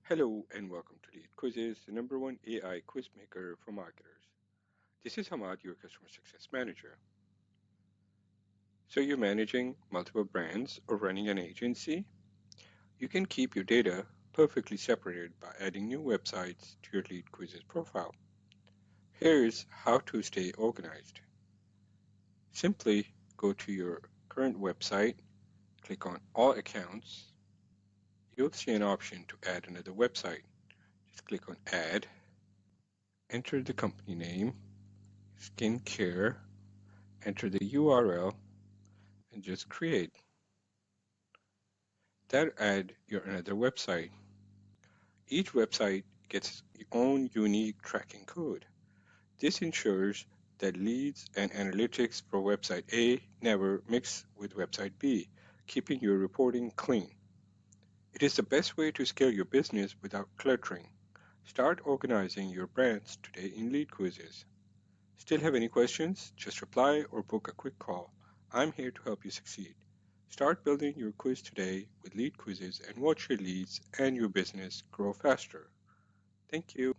Hello and welcome to LeadQuizzes, the number one AI quiz maker for marketers. This is Hamad, your customer success manager. So you're managing multiple brands or running an agency? You can keep your data perfectly separated by adding new websites to your LeadQuizzes profile. Here's how to stay organized. Simply go to your current website, click on All Accounts. You'll see an option to add another website. Just click on Add, enter the company name, skincare, enter the URL, and just create. Then add your another website. Each website gets its own unique tracking code. This ensures that leads and analytics for website A never mix with website B, keeping your reporting clean. It is the best way to scale your business without cluttering. Start organizing your brands today in LeadQuizzes. Still have any questions? Just reply or book a quick call. I'm here to help you succeed. Start building your quiz today with LeadQuizzes and watch your leads and your business grow faster. Thank you.